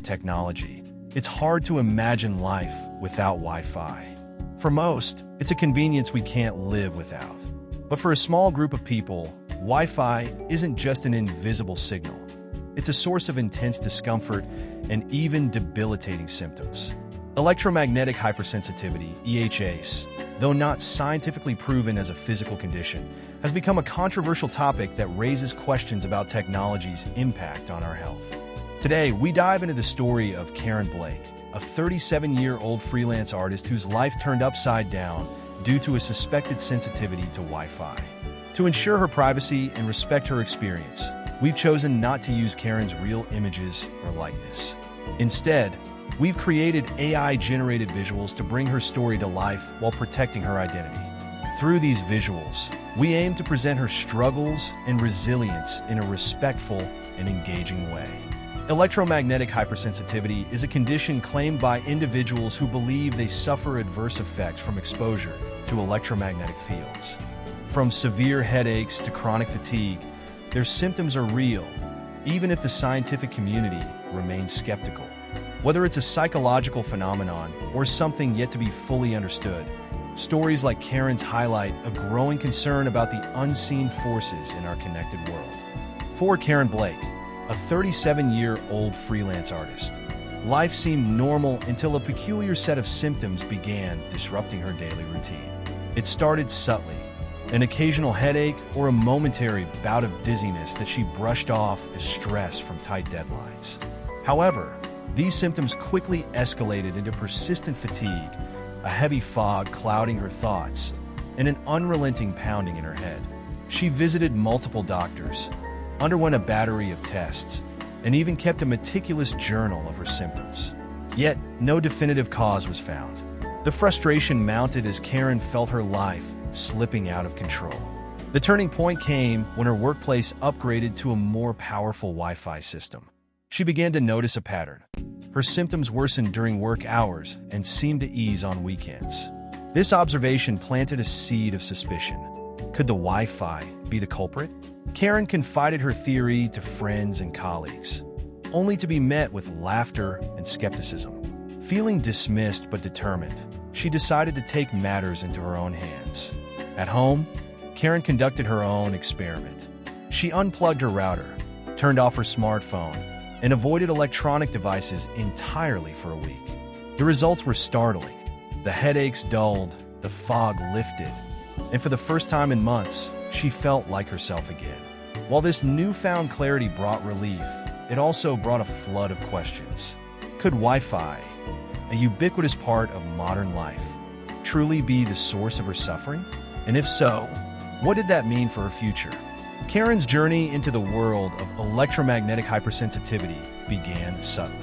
Technology. It's hard to imagine life without Wi-Fi. For most, it's a convenience we can't live without. But for a small group of people, Wi-Fi isn't just an invisible signal. It's a source of intense discomfort and even debilitating symptoms. Electromagnetic hypersensitivity, EHS, though not scientifically proven as a physical condition, has become a controversial topic that raises questions about technology's impact on our health. Today, we dive into the story of Karen Blake, a 37-year-old freelance artist whose life turned upside down due to a suspected sensitivity to Wi-Fi. To ensure her privacy and respect her experience, we've chosen not to use Karen's real images or likeness. Instead, we've created AI-generated visuals to bring her story to life while protecting her identity. Through these visuals, we aim to present her struggles and resilience in a respectful and engaging way. Electromagnetic hypersensitivity is a condition claimed by individuals who believe they suffer adverse effects from exposure to electromagnetic fields. From severe headaches to chronic fatigue, their symptoms are real, even if the scientific community remains skeptical. Whether it's a psychological phenomenon or something yet to be fully understood, stories like Karen's highlight a growing concern about the unseen forces in our connected world. For Karen Blake, a 37-year-old freelance artist, life seemed normal until a peculiar set of symptoms began disrupting her daily routine. It started subtly, an occasional headache or a momentary bout of dizziness that she brushed off as stress from tight deadlines. However, these symptoms quickly escalated into persistent fatigue, a heavy fog clouding her thoughts, and an unrelenting pounding in her head. She visited multiple doctors, underwent a battery of tests, and even kept a meticulous journal of her symptoms. Yet, no definitive cause was found. The frustration mounted as Karen felt her life slipping out of control. The turning point came when her workplace upgraded to a more powerful Wi-Fi system. She began to notice a pattern. Her symptoms worsened during work hours and seemed to ease on weekends. This observation planted a seed of suspicion. Could the Wi-Fi be the culprit? Karen confided her theory to friends and colleagues, only to be met with laughter and skepticism. Feeling dismissed but determined, she decided to take matters into her own hands. At home, Karen conducted her own experiment. She unplugged her router, turned off her smartphone, and avoided electronic devices entirely for a week. The results were startling. The headaches dulled, the fog lifted, and for the first time in months, she felt like herself again. While this newfound clarity brought relief, it also brought a flood of questions. Could Wi-Fi, a ubiquitous part of modern life, truly be the source of her suffering? And if so, what did that mean for her future? Karen's journey into the world of electromagnetic hypersensitivity began subtly.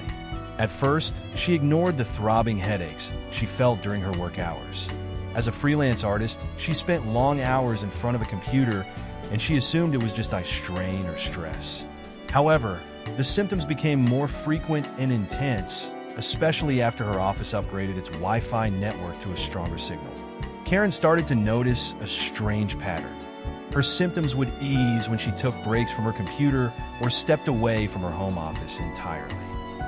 At first, she ignored the throbbing headaches she felt during her work hours. As a freelance artist, she spent long hours in front of a computer, and she assumed it was just eye strain or stress. However, the symptoms became more frequent and intense, especially after her office upgraded its Wi-Fi network to a stronger signal. Karen started to notice a strange pattern. Her symptoms would ease when she took breaks from her computer or stepped away from her home office entirely.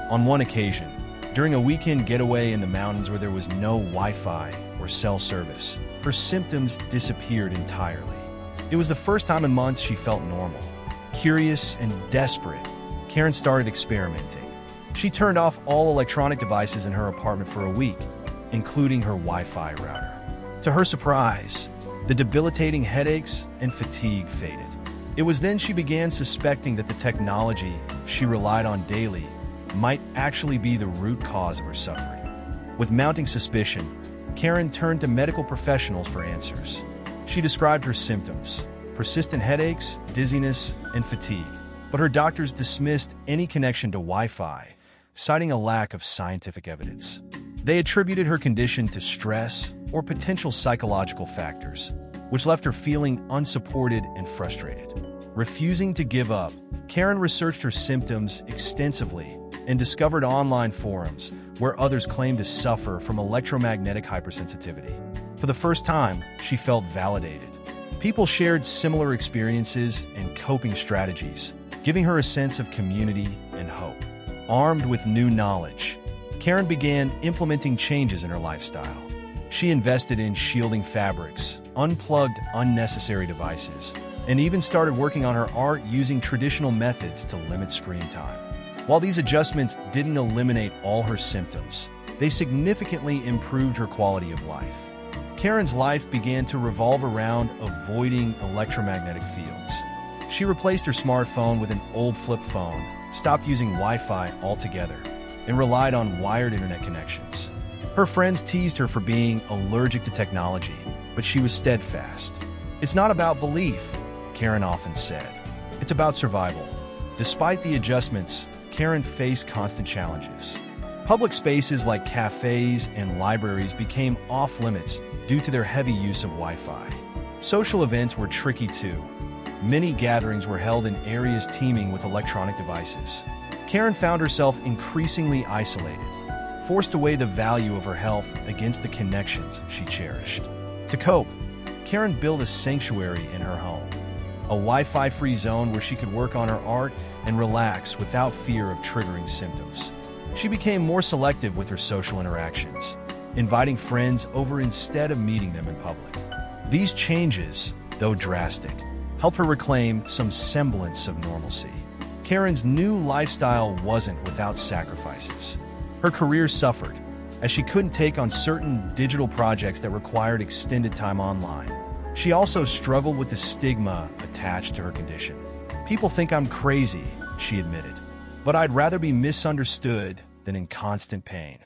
On one occasion, during a weekend getaway in the mountains where there was no Wi-Fi or cell service, her symptoms disappeared entirely. It was the first time in months she felt normal. Curious and desperate, Karen started experimenting. She turned off all electronic devices in her apartment for a week, including her Wi-Fi router. To her surprise, the debilitating headaches and fatigue faded. It was then she began suspecting that the technology she relied on daily might actually be the root cause of her suffering. With mounting suspicion, Karen turned to medical professionals for answers. She described her symptoms: persistent headaches, dizziness, and fatigue. But her doctors dismissed any connection to Wi-Fi, citing a lack of scientific evidence. They attributed her condition to stress or potential psychological factors, which left her feeling unsupported and frustrated. Refusing to give up, Karen researched her symptoms extensively and discovered online forums where others claimed to suffer from electromagnetic hypersensitivity. For the first time, she felt validated. People shared similar experiences and coping strategies, giving her a sense of community and hope. Armed with new knowledge, Karen began implementing changes in her lifestyle. She invested in shielding fabrics, unplugged unnecessary devices, and even started working on her art using traditional methods to limit screen time. While these adjustments didn't eliminate all her symptoms, they significantly improved her quality of life. Karen's life began to revolve around avoiding electromagnetic fields. She replaced her smartphone with an old flip phone, stopped using Wi-Fi altogether, and relied on wired internet connections. Her friends teased her for being allergic to technology, but she was steadfast. "It's not about belief," Karen often said. "It's about survival." Despite the adjustments, Karen faced constant challenges. Public spaces like cafes and libraries became off-limits due to their heavy use of Wi-Fi. Social events were tricky too. Many gatherings were held in areas teeming with electronic devices. Karen found herself increasingly isolated, forced to weigh the value of her health against the connections she cherished. To cope, Karen built a sanctuary in her home, a Wi-Fi-free zone where she could work on her art and relax without fear of triggering symptoms. She became more selective with her social interactions, inviting friends over instead of meeting them in public. These changes, though drastic, helped her reclaim some semblance of normalcy. Karen's new lifestyle wasn't without sacrifices. Her career suffered, as she couldn't take on certain digital projects that required extended time online. She also struggled with the stigma attached to her condition. "People think I'm crazy," she admitted, "but I'd rather be misunderstood than in constant pain."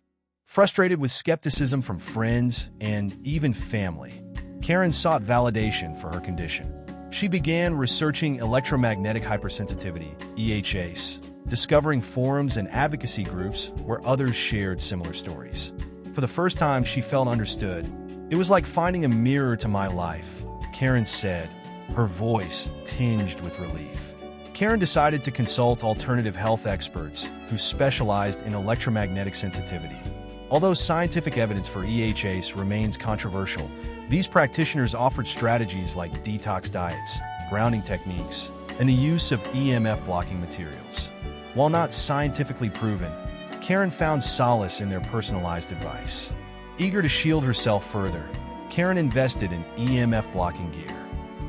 Frustrated with skepticism from friends and even family, Karen sought validation for her condition. She began researching electromagnetic hypersensitivity, EHS, discovering forums and advocacy groups where others shared similar stories. For the first time, she felt understood. "It was like finding a mirror to my life," Karen said, her voice tinged with relief. Karen decided to consult alternative health experts who specialized in electromagnetic sensitivity. Although scientific evidence for EHS remains controversial, these practitioners offered strategies like detox diets, grounding techniques, and the use of EMF blocking materials. While not scientifically proven, Karen found solace in their personalized advice. Eager to shield herself further, Karen invested in EMF blocking gear.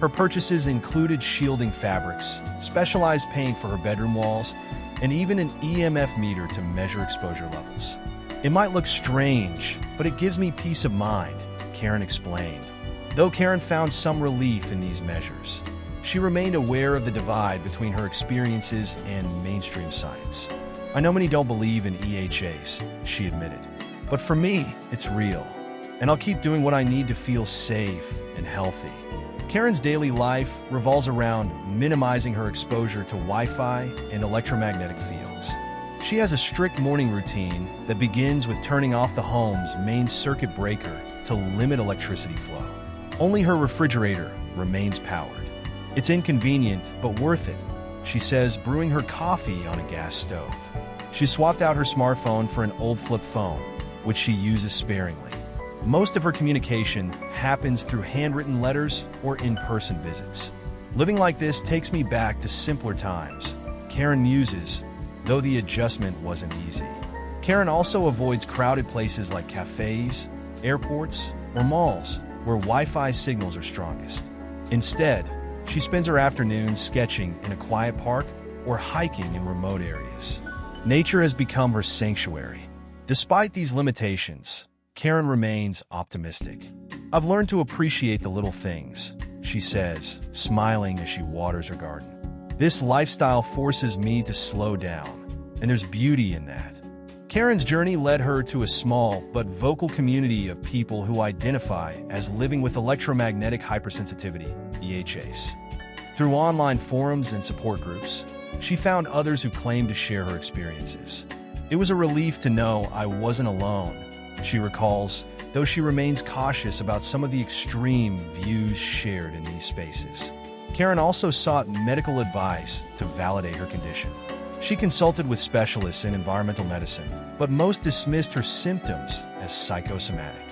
Her purchases included shielding fabrics, specialized paint for her bedroom walls, and even an EMF meter to measure exposure levels. "It might look strange, but it gives me peace of mind," Karen explained. Though Karen found some relief in these measures, she remained aware of the divide between her experiences and mainstream science. "I know many don't believe in EHS," she admitted, "but for me, it's real, and I'll keep doing what I need to feel safe and healthy." Karen's daily life revolves around minimizing her exposure to Wi-Fi and electromagnetic fields. She has a strict morning routine that begins with turning off the home's main circuit breaker to limit electricity flow. Only her refrigerator remains powered. "It's inconvenient, but worth it," she says, brewing her coffee on a gas stove. She swapped out her smartphone for an old flip phone, which she uses sparingly. Most of her communication happens through handwritten letters or in-person visits. "Living like this takes me back to simpler times," Karen muses, though the adjustment wasn't easy. Karen also avoids crowded places like cafes, airports, or malls, where Wi-Fi signals are strongest. Instead, she spends her afternoons sketching in a quiet park or hiking in remote areas. Nature has become her sanctuary. Despite these limitations, Karen remains optimistic. "I've learned to appreciate the little things," she says, smiling as she waters her garden. "This lifestyle forces me to slow down, and there's beauty in that." Karen's journey led her to a small but vocal community of people who identify as living with electromagnetic hypersensitivity, EHS. Through online forums and support groups, she found others who claimed to share her experiences. "It was a relief to know I wasn't alone," she recalls, though she remains cautious about some of the extreme views shared in these spaces. Karen also sought medical advice to validate her condition. She consulted with specialists in environmental medicine, but most dismissed her symptoms as psychosomatic.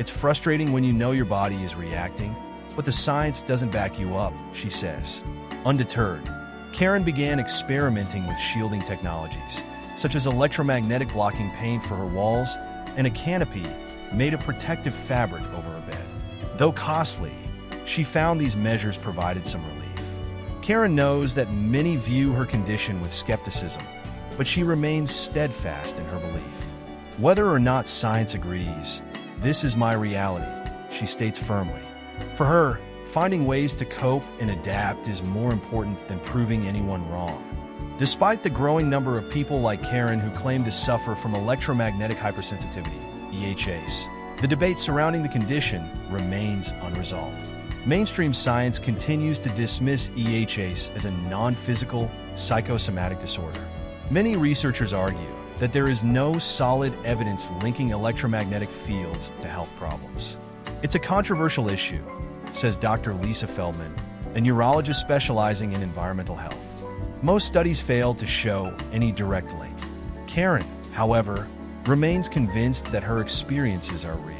It's frustrating when you know your body is reacting, but the science doesn't back you up, she says. Undeterred, Karen began experimenting with shielding technologies, such as electromagnetic blocking paint for her walls and a canopy made of protective fabric over her bed. Though costly, she found these measures provided some relief. Karen knows that many view her condition with skepticism, but she remains steadfast in her belief. Whether or not science agrees, this is my reality, she states firmly. For her, finding ways to cope and adapt is more important than proving anyone wrong. Despite the growing number of people like Karen who claim to suffer from electromagnetic hypersensitivity, EHS, the debate surrounding the condition remains unresolved. Mainstream science continues to dismiss EHS as a non-physical, psychosomatic disorder. Many researchers argue that there is no solid evidence linking electromagnetic fields to health problems. It's a controversial issue, says Dr. Lisa Feldman, a neurologist specializing in environmental health. Most studies fail to show any direct link. Karen, however, remains convinced that her experiences are real.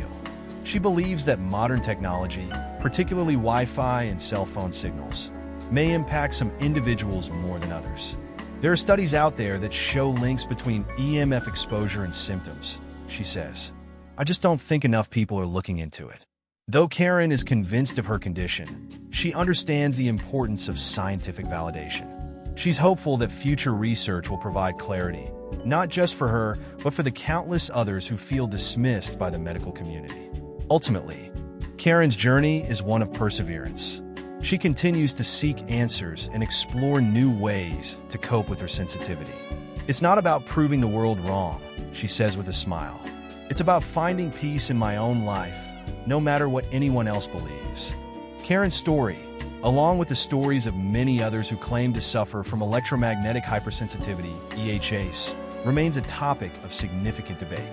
She believes that modern technology, particularly Wi-Fi and cell phone signals, may impact some individuals more than others. There are studies out there that show links between EMF exposure and symptoms, she says. I just don't think enough people are looking into it. Though Karen is convinced of her condition, she understands the importance of scientific validation. She's hopeful that future research will provide clarity, not just for her, but for the countless others who feel dismissed by the medical community. Ultimately, Karen's journey is one of perseverance. She continues to seek answers and explore new ways to cope with her sensitivity. It's not about proving the world wrong, she says with a smile. It's about finding peace in my own life, no matter what anyone else believes. Karen's story, along with the stories of many others who claim to suffer from electromagnetic hypersensitivity, EHS, remains a topic of significant debate.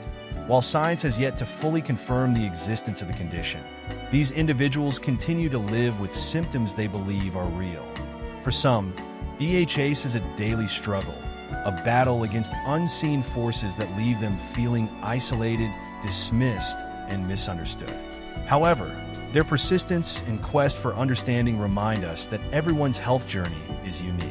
While science has yet to fully confirm the existence of the condition, these individuals continue to live with symptoms they believe are real. For some, EHS is a daily struggle, a battle against unseen forces that leave them feeling isolated, dismissed, and misunderstood. However, their persistence and quest for understanding remind us that everyone's health journey is unique.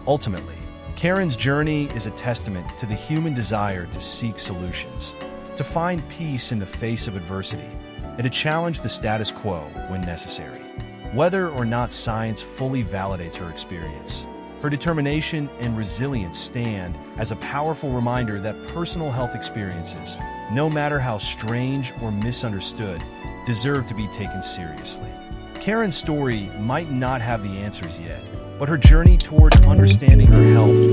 Ultimately, Karen's journey is a testament to the human desire to seek solutions, to find peace in the face of adversity, and to challenge the status quo when necessary. Whether or not science fully validates her experience, her determination and resilience stand as a powerful reminder that personal health experiences, no matter how strange or misunderstood, deserve to be taken seriously. Karen's story might not have the answers yet, but her journey toward understanding her health